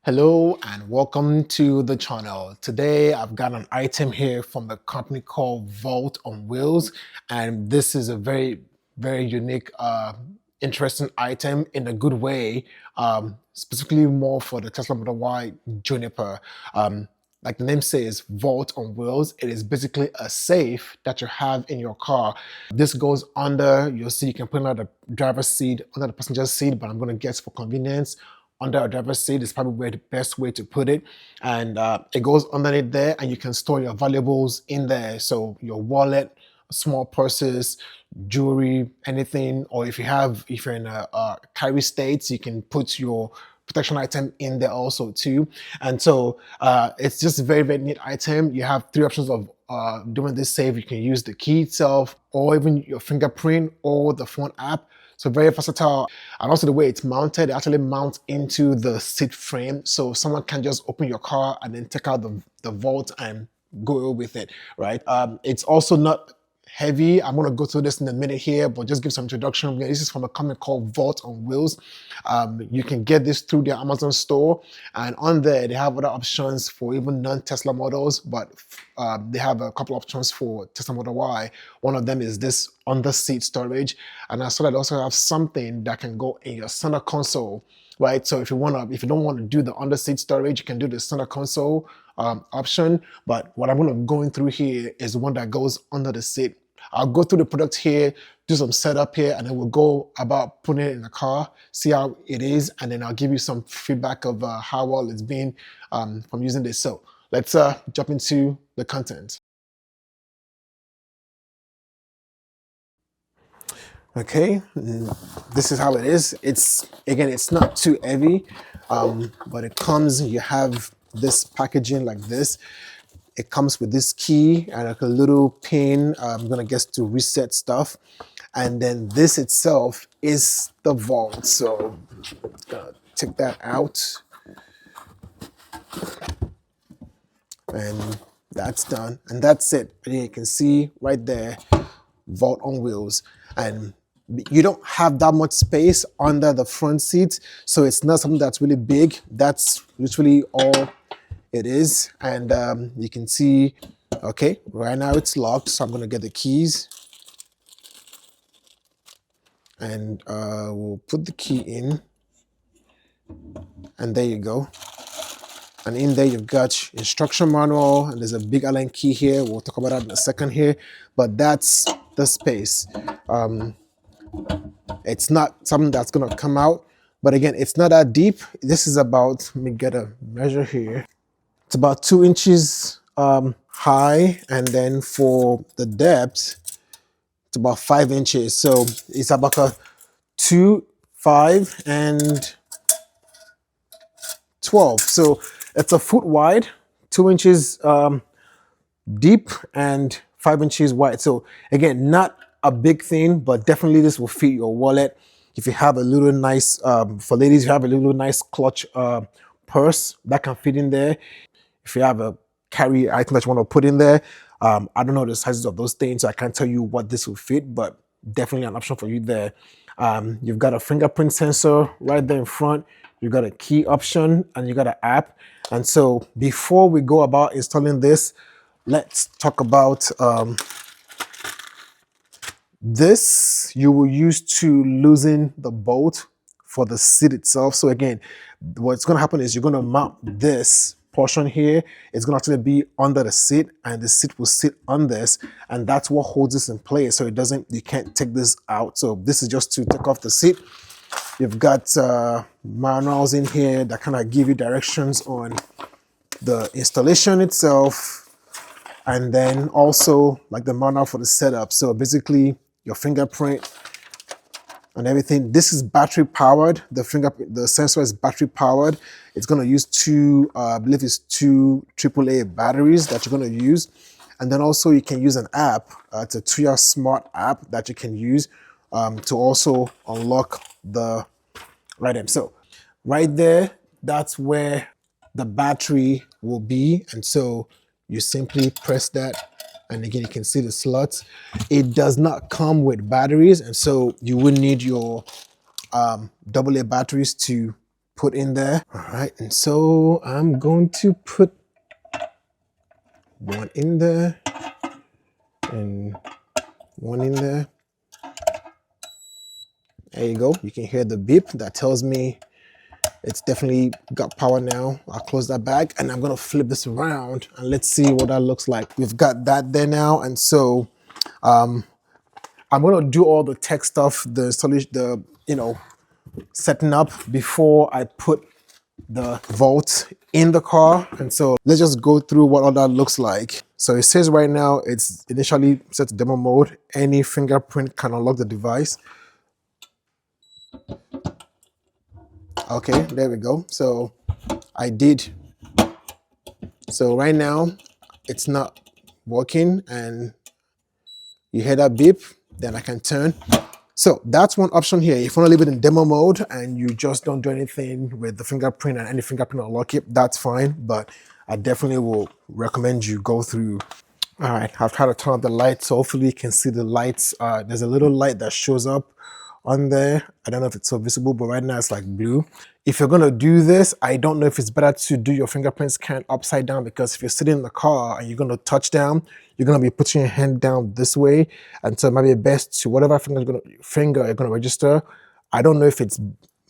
Hello and welcome to the channel. Today I've got an item here from a company called Vault on Wheels, and this is a very unique interesting item in a good way, specifically more for the Tesla Model Y Juniper. Like the name says, Vault on Wheels. It is basically a safe that you have in your car. This goes under your seat. You can put it under the driver's seat, under the passenger seat, but I'm going to guess for convenience under a driver's seat is probably the best way to put it. And it goes underneath there, and you can store your valuables in there. So your wallet, small purses, jewelry, anything. Or if you're in a carry state, you can put your protection item in there also too. And so it's just a very neat item. You have three options of doing this save. You can use the key itself, or even your fingerprint, or the phone app. So very versatile. And also the way it's mounted, it actually mounts into the seat frame. So someone can just open your car and then take out the vault and go with it, right? It's also not heavy. I'm going to go through this in a minute here, but just give some introduction. This is from a company called Vault on Wheels. You can get this through their Amazon store, and on there they have other options for even non-Tesla models, but they have a couple options for Tesla Model Y. One of them is this under seat storage, and I saw that they also have something that can go in your center console, right? So if you don't want to do the under seat storage, you can do the center console option. But what I'm going to go through here is the one that goes under the seat. I'll go through the product here, do some setup here, and then we'll go about putting it in the car, see how it is, and then I'll give you some feedback of how well it's been from using this. So let's jump into the content. Okay, this is how it is. It's not too heavy, but you have this packaging like this. It comes with this key and like a little pin, I'm gonna guess to reset stuff. And then this itself is the vault. So gonna take that out. And that's done. And that's it. And you can see right there, Vault on Wheels. And you don't have that much space under the front seat, so it's not something that's really big. That's literally all it is. And you can see, okay, right now it's locked, so I'm gonna get the keys, and we'll put the key in, and there you go. And in there you've got instruction manual, and there's a big Allen key here. We'll talk about that in a second here, but that's the space. It's not something that's gonna come out, but again, it's not that deep. This is about, let me get a measure here. It's about 2 inches high, and then for the depth, it's about 5 inches. So it's about a 2, 5, and 12. So it's a foot wide, 2 inches deep, and 5 inches wide. So again, not a big thing, but definitely this will fit your wallet. If you have a little nice, for ladies, you have a little nice clutch purse that can fit in there. If you have a carry item that you want to put in there, I don't know the sizes of those things, so I can't tell you what this will fit, but definitely an option for you there. You've got a fingerprint sensor right there in front. You've got a key option, and you got an app. And so before we go about installing this, let's talk about this. You will use to loosen the bolt for the seat itself. So again, what's going to happen is you're going to mount this portion here. It's going to actually be under the seat, and the seat will sit on this, and that's what holds this in place. So you can't take this out. So this is just to take off the seat. You've got manuals in here that kind of give you directions on the installation itself, and then also like the manual for the setup. So basically your fingerprint and everything. This is battery powered. The sensor is battery powered. It's going to use I believe it's two AAA batteries that you're going to use. And then also you can use an app. It's a Tuya Smart app that you can use to also unlock the item. So right there, that's where the battery will be. And so you simply press that, and again, you can see the slots. It does not come with batteries, and so you would need your AA batteries to put in there. All right, and so I'm going to put one in there and one in there. There you go. You can hear the beep that tells me it's definitely got power now. I'll close that back and I'm gonna flip this around and let's see what that looks like. We've got that there now, and so I'm gonna do all the tech stuff, the installation, the setting up before I put the Vault in the car. And so let's just go through what all that looks like. So it says right now it's initially set to demo mode. Any fingerprint can unlock the device. Okay, there we go. So I did. So right now it's not working and you hear that beep, then I can turn. So that's one option here. If you want to leave it in demo mode and you just don't do anything with the fingerprint and any fingerprint unlock it, that's fine. But I definitely will recommend you go through. All right, I've tried to turn off the lights, so hopefully you can see the lights. There's a little light that shows up on there. I don't know if it's so visible, but right now it's like blue. If you're gonna do this, I don't know if it's better to do your fingerprint scan upside down, because if you're sitting in the car and you're gonna touch down, you're gonna be putting your hand down this way. And so it might be best to whatever finger you're gonna register. I don't know if it's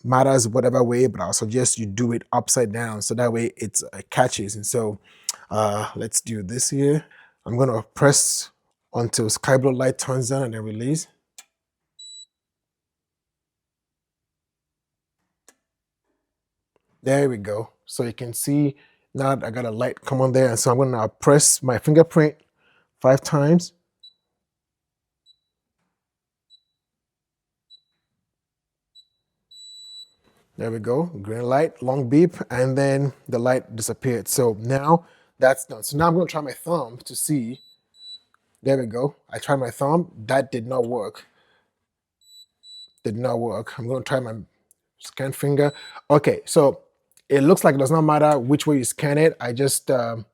matters whatever way, but I'll suggest you do it upside down so that way it catches. And so let's do this here. I'm gonna press until sky blue light turns on and then release. There we go. So you can see now I got a light come on there, and so I'm gonna press my fingerprint 5 times. There we go, green light, long beep, and then the light disappeared. So now that's done. So now I'm gonna try my thumb to see. There we go. I tried my thumb, that did not work. Did not work. I'm gonna try my scan finger. Okay, so it looks like it does not matter which way you scan it. I just, there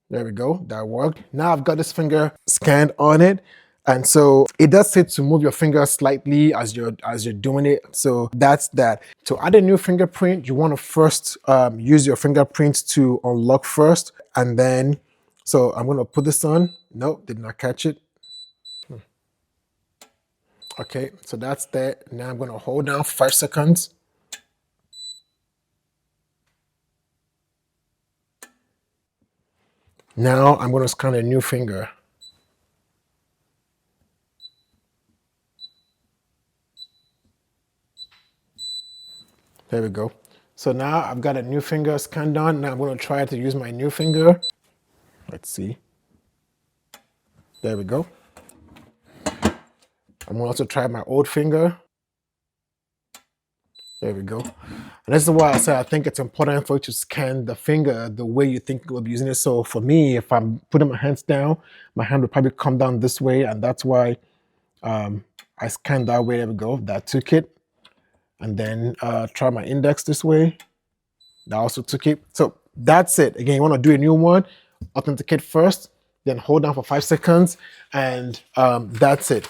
we go, that worked. Now I've got this finger scanned on it. And so it does say to move your finger slightly as you're doing it. So that's that. To add a new fingerprint, you want to first use your fingerprint to unlock first. And then, so I'm going to put this on. Nope, did not catch it. Okay, so that's that. Now I'm going to hold down 5 seconds. Now I'm going to scan a new finger. There we go. So now I've got a new finger scanned on. Now I'm going to try to use my new finger. Let's see. There we go. I'm going to also try my old finger. There we go. And this is why I said I think it's important for you to scan the finger the way you think you'll be using it. So for me, if I'm putting my hands down, my hand will probably come down this way, and that's why I scanned that way. There we go. That took it. And then try my index this way. That also took it. So that's it. Again, you want to do a new one, authenticate first, then hold down for 5 seconds, and that's it.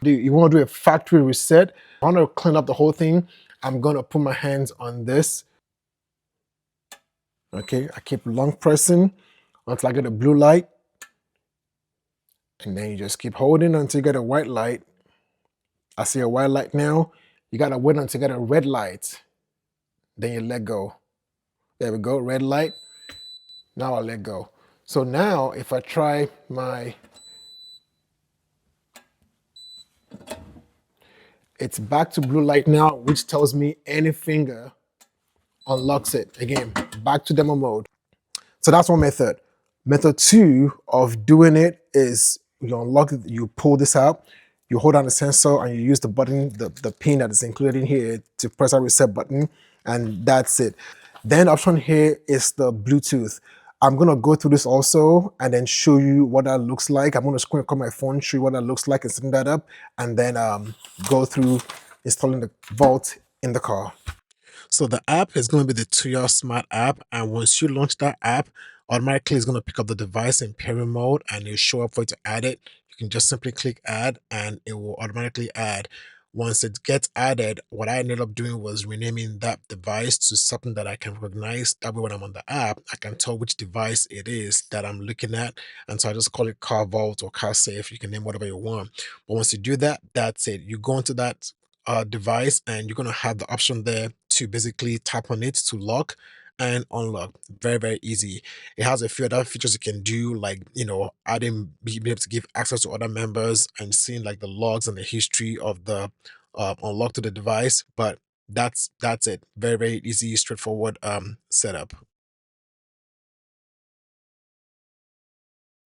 You want to do a factory reset. I want to clean up the whole thing. I'm going to put my hands on this. Okay, I keep long pressing until I get a blue light. And then you just keep holding until you get a white light. I see a white light now. You got to wait until you get a red light. Then you let go. There we go, red light. Now I let go. So now if I try my, it's back to blue light now, which tells me any finger unlocks it. Again, back to demo mode. So that's one method. Method 2 of doing it is you unlock it, you pull this out, you hold down the sensor and you use the button, the pin that is included in here to press that reset button, and that's it. Then option here is the Bluetooth. I'm gonna go through this also and then show you what that looks like. I'm gonna screen record my phone, show you what that looks like and setting that up, and then go through installing the Vault in the car. So the app is going to be the Tuya Smart app, and once you launch that app, automatically it's going to pick up the device in pairing mode and it'll show up for you to add it. You can just simply click add and it will automatically add. Once it gets added, what I ended up doing was renaming that device to something that I can recognize. That way, when I'm on the app, I can tell which device it is that I'm looking at. And so I just call it Car Vault or Car Safe. You can name whatever you want. But once you do that, that's it. You go into that device and you're going to have the option there to basically tap on it to lock and unlock. Very, very easy. It has a few other features you can do, like, adding, being able to give access to other members and seeing like the logs and the history of the unlock to the device. But that's it. Very, very easy, straightforward setup.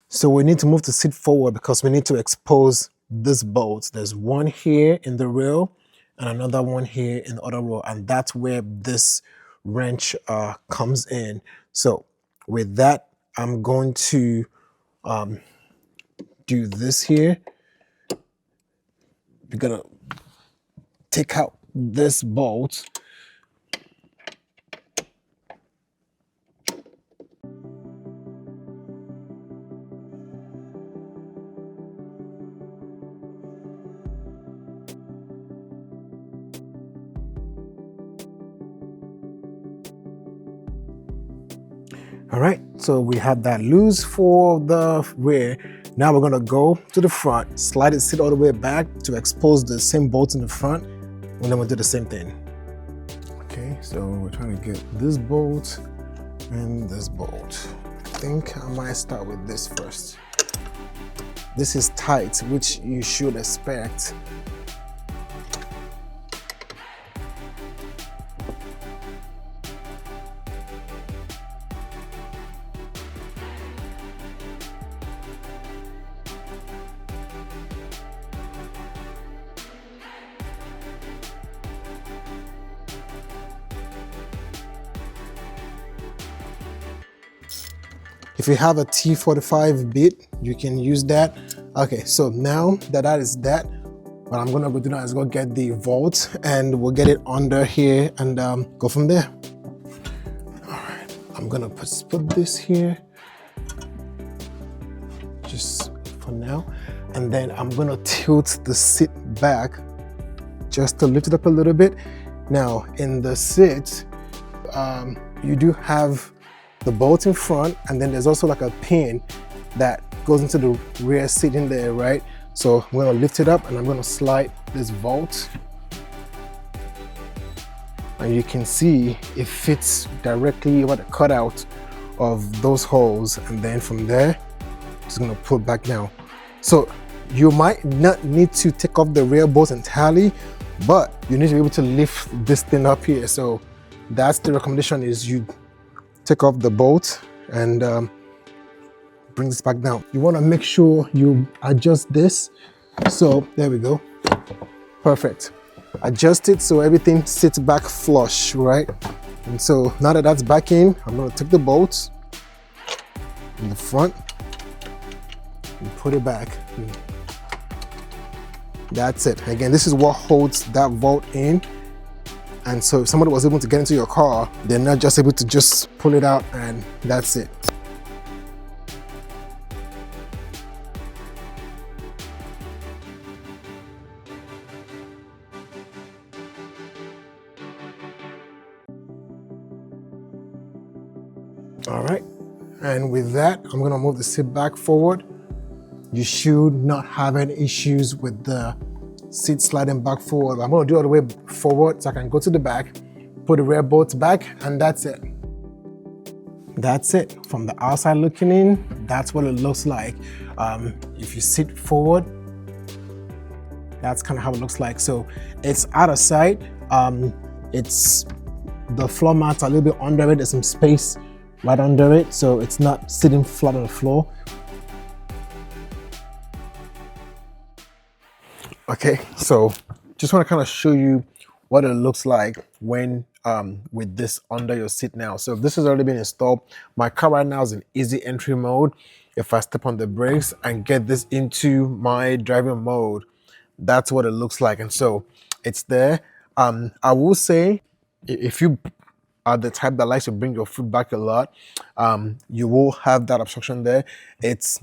So we need to move the seat forward because we need to expose this bolt. There's one here in the rail and another one here in the other row, and that's where this wrench comes in. So with that, I'm going to do this here. We're gonna take out this bolt. All right, so we have that loose for the rear. Now we're gonna go to the front, slide it, sit all the way back to expose the same bolts in the front, and then we'll do the same thing. Okay, so we're trying to get this bolt and this bolt. I think I might start with this first. This is tight, which you should expect. If you have a T45 bit, you can use that. Okay, so now that is that, what I'm gonna go do now is go get the vault and we'll get it under here and go from there. All right, I'm gonna put this here just for now. And then I'm gonna tilt the seat back just to lift it up a little bit. Now in the seat, you do have the bolt in front, and then there's also like a pin that goes into the rear seat in there, right? So I'm gonna lift it up and I'm gonna slide this vault. And you can see it fits directly over the cutout of those holes. And then from there, just gonna pull back down. So you might not need to take off the rear bolts entirely, but you need to be able to lift this thing up here. So that's the recommendation, is you take off the bolt and bring this back down. You want to make sure you adjust this. So there we go. Perfect. Adjust it so everything sits back flush, right? And so now that that's back in, I'm going to take the bolt in the front and put it back. That's it. Again, this is what holds that vault in. And so if somebody was able to get into your car, they're not just able to just pull it out and that's it. All right, and with that, I'm gonna move the seat back forward. You should not have any issues with the seat sliding back forward. I'm gonna do it all the way forward so I can go to the back, put the rear bolts back, and that's it. That's it. From the outside looking in, that's what it looks like. If you sit forward, that's kind of how it looks like. So it's out of sight. It's the floor mats are a little bit under it. There's some space right under it, so it's not sitting flat on the floor. Okay, so just want to kind of show you what it looks like when with this under your seat now. So this has already been installed. My car right now is in easy entry mode. If I step on the brakes and get this into my driving mode, that's what it looks like. And so it's there. I will say, if you are the type that likes to bring your foot back a lot, you will have that obstruction there. It's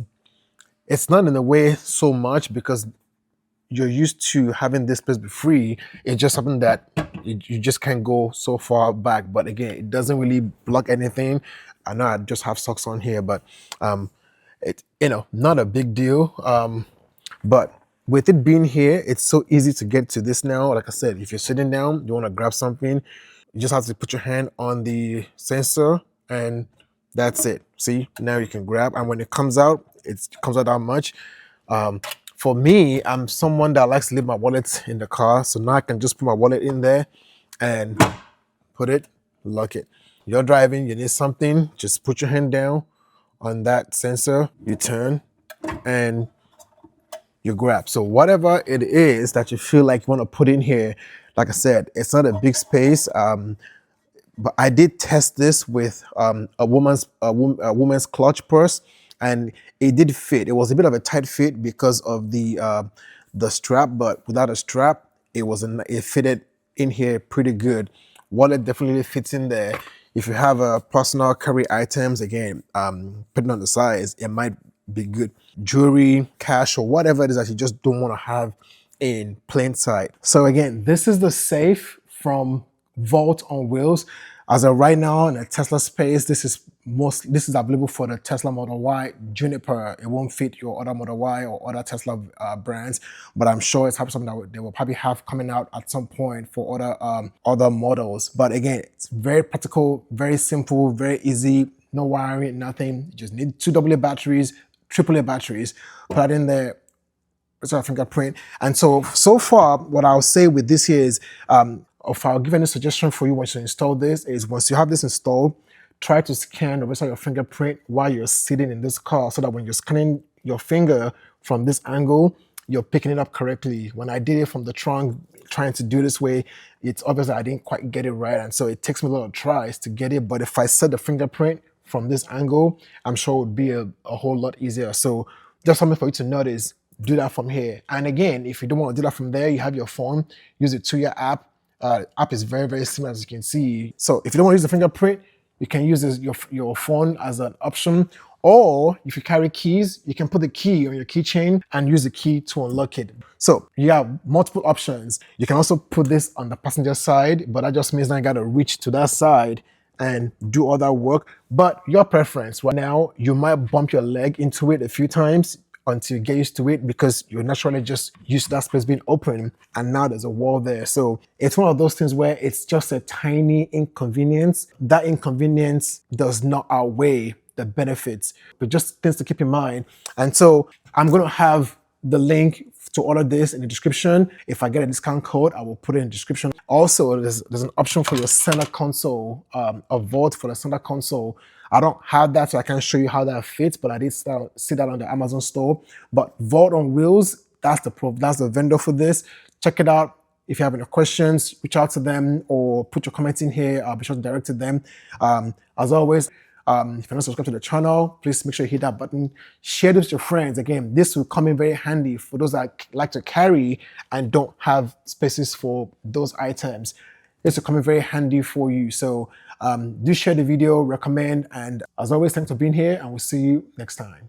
not in the way so much because you're used to having this space be free, it's just something that you just can't go so far back. But again, it doesn't really block anything. I know I just have socks on here, but it, not a big deal. But with it being here, it's so easy to get to this now. Like I said, if you're sitting down, you want to grab something, you just have to put your hand on the sensor and that's it. See, now you can grab, and when it comes out, it comes out that much. For me, I'm someone that likes to leave my wallet in the car, so now I can just put my wallet in there and put it, lock it. You're driving, you need something, just put your hand down on that sensor, you turn, and you grab. So whatever it is that you feel like you want to put in here, like I said, it's not a big space. But I did test this with a woman's clutch purse, and it did fit. It was a bit of a tight fit because of the strap, but without a strap, it fitted in here pretty good. Wallet definitely fits in there. If you have a personal carry items, again, putting on the size, it might be good. Jewelry, cash, or whatever it is that you just don't want to have in plain sight. So again, this is the safe from Vault on Wheels. As of right now in the Tesla space, this is available for the Tesla Model Y, Juniper. It won't fit your other Model Y or other Tesla brands, but I'm sure it's something that they will probably have coming out at some point for other models. But again, it's very practical, very simple, very easy. No wiring, nothing. You just need 2 AA batteries, AAA batteries. Put that in there. It's our fingerprint. And so far, what I'll say with this here is, if I'll give any suggestion for you once you install this, is once you have this installed, try to scan the rest of your fingerprint while you're sitting in this car, so that when you're scanning your finger from this angle, you're picking it up correctly. When I did it from the trunk, trying to do this way, it's obvious that I didn't quite get it right, and so it takes me a lot of tries to get it. But if I set the fingerprint from this angle, I'm sure it would be a whole lot easier. So just something for you to notice. Do that from here. And again, if you don't want to do that from there, you have your phone, use the Tuya app. App is very, very similar, as you can see. So if you don't want to use the fingerprint, you can use your phone as an option. Or if you carry keys, you can put the key on your keychain and use the key to unlock it. So you have multiple options. You can also put this on the passenger side, but that just means that you got to reach to that side and do all that work. But your preference. Right now, you might bump your leg into it a few times until you get used to it, because you're naturally just used to that space being open, and now there's a wall there. So it's one of those things where it's just a tiny inconvenience. That inconvenience does not outweigh the benefits, but just things to keep in mind. And so I'm going to have the link to order this in the description. If I get a discount code, I will put it in the description. Also, there's an option for your center console, a Vault for the center console. I don't have that, so I can't show you how that fits, but I did see that on the Amazon store. But Vault on Wheels, that's the vendor for this. Check it out. If you have any questions, reach out to them or put your comments in here. I'll be sure to direct to them. As always, if you're not subscribed to the channel, please make sure you hit that button. Share this with your friends. Again, this will come in very handy for those that like to carry and don't have spaces for those items. This will come in very handy for you. So do share the video, recommend, and as always, thanks for being here, and we'll see you next time.